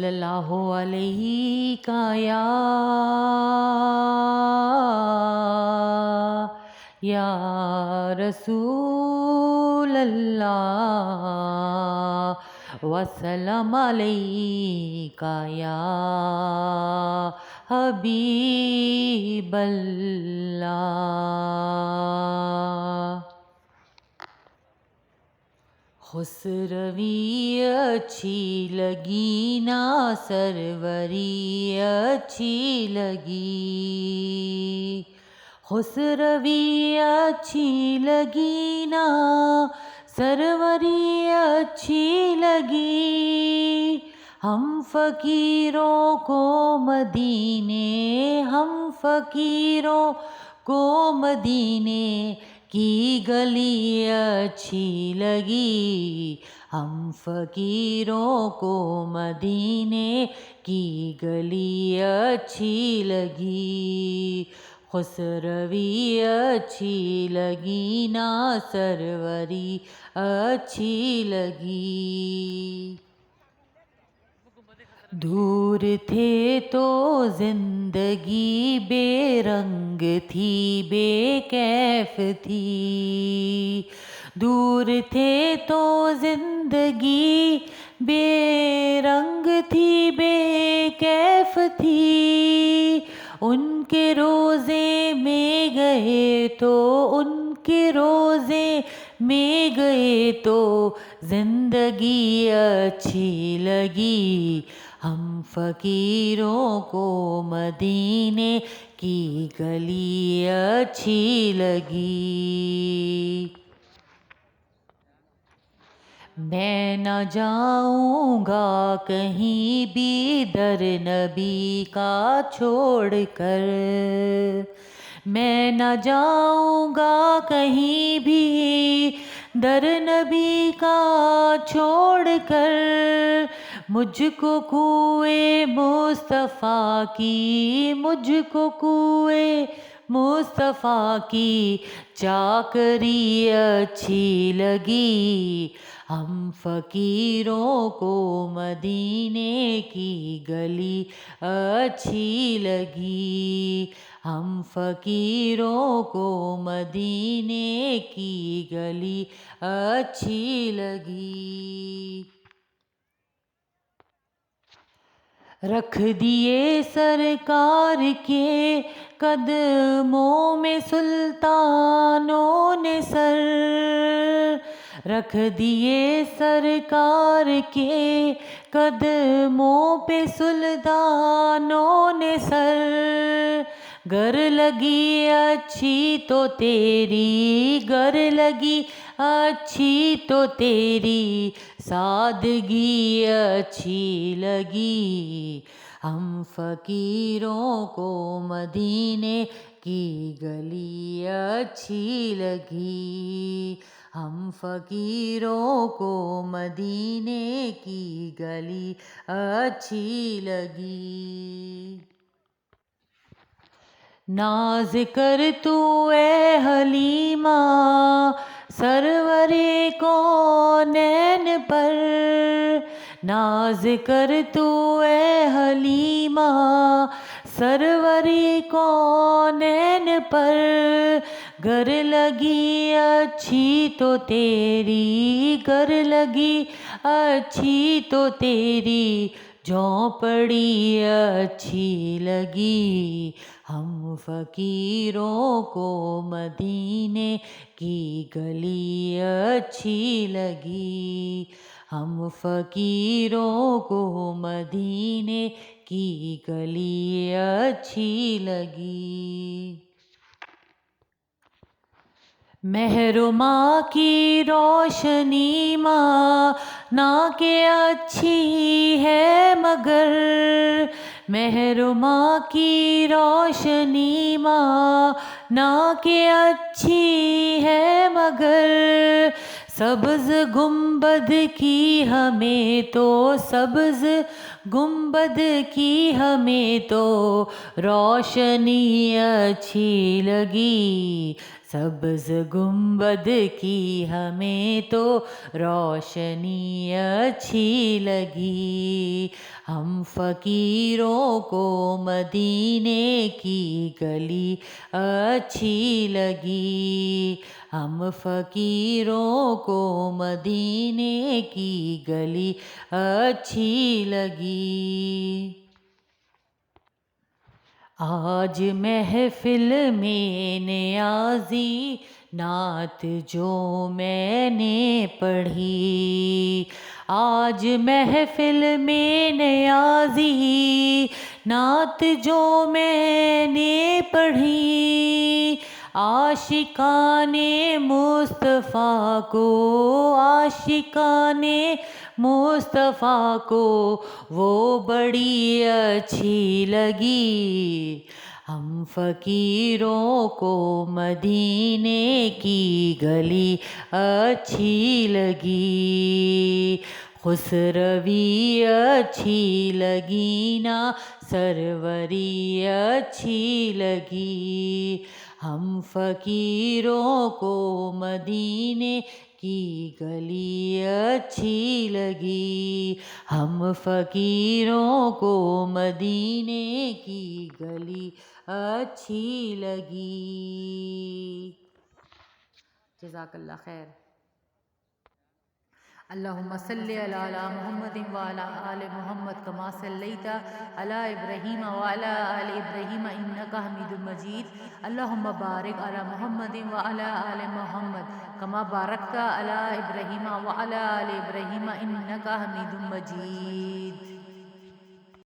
صلی اللہ علیہ یا رسول اللہ وسلم علیکہ یا حبیب اللہ۔ خسروی اچھی لگی نا سروری اچھی لگی، خسروی اچھی لگی نا سروری اچھی لگی، ہم فقیروں کو مدینے، ہم فقیروں کو مدینے کی گلی اچھی لگی، ہم فقیروں کو مدینے کی گلی اچھی لگی، خسروی اچھی لگی نا سروری اچھی لگی۔ دور تھے تو زندگی بے رنگ تھی بے کیف تھی، دور تھے تو زندگی بے رنگ تھی بے کیف تھی، ان کے روزے میں گئے تو، ان کے روزے میں گئے تو زندگی اچھی لگی، ہم فقیروں کو مدینے کی گلی اچھی لگی۔ میں نہ جاؤں گا کہیں بھی در نبی کا چھوڑ کر، میں نہ جاؤں گا کہیں بھی در نبی کا چھوڑ کر، مجھ کو کوئے مصطفیٰ کی، مجھ کو کوئے مصطفیٰ کی چاکری اچھی لگی، ہم فقیروں کو مدینے کی گلی اچھی لگی، ہم فقیروں کو مدینے کی گلی اچھی لگی۔ رکھ دیے سرکار کے قدموں میں سلطانوں نے سر، رکھ دیے سرکار کے قدموں پہ سلطانوں نے سر، گر لگی اچھی تو تیری، گر لگی اچھی تو تیری سادگی اچھی لگی، ہم فقیروں کو مدینے کی گلی اچھی لگی، ہم فقیروں کو مدینے کی گلی اچھی لگی۔ ناز کر تو اے حلیمہ سرور کونین پر، ناز کر تو اے حلیمہ سرور کونین پر، گر لگی اچھی تو تیری، گر لگی اچھی تو تیری جھونپڑی اچھی لگی، ہم فقیروں کو مدینے کی گلی اچھی لگی، ہم فقیروں کو مدینے کی گلی اچھی لگی۔ مہر ماں کی روشنی ماں نا کہ اچھی ہے مگر، مہر ماں کی روشنی ماں نا کہ اچھی ہے مگر، سبز گنبد کی ہمیں تو، سبز گنبد کی ہمیں تو روشنی اچھی لگی، سبز گنبد کی ہمیں تو روشنی اچھی لگی، ہم فقیروں کو مدینے کی گلی اچھی لگی، ہم فقیروں کو مدینے کی گلی اچھی لگی۔ آج محفل میں نیازی نعت جو میں نے پڑھی، آج محفل میں نیازی نعت جو میں نے پڑھی، عاشقان مصطفیٰ کو، عاشقان مصطفیٰ کو وہ بڑی اچھی لگی، ہم فقیروں کو مدینے کی گلی اچھی لگی، خسروی اچھی لگی نا سروری اچھی لگی، ہم فقیروں کو مدینے کی گلی اچھی لگی، ہم فقیروں کو مدینے کی گلی اچھی لگی۔ جزاک اللہ خیر۔ اللہم صلی علی محمد وعلی آل محمد کما صلیت علی ابراہیم وعلی آل ابراہیم انکا حمید مجید، اللہم بارک علی محمد وعلی آل محمد کما بارکت علی ابراہیم وعلی آل ابراہیم انکا حمید مجید۔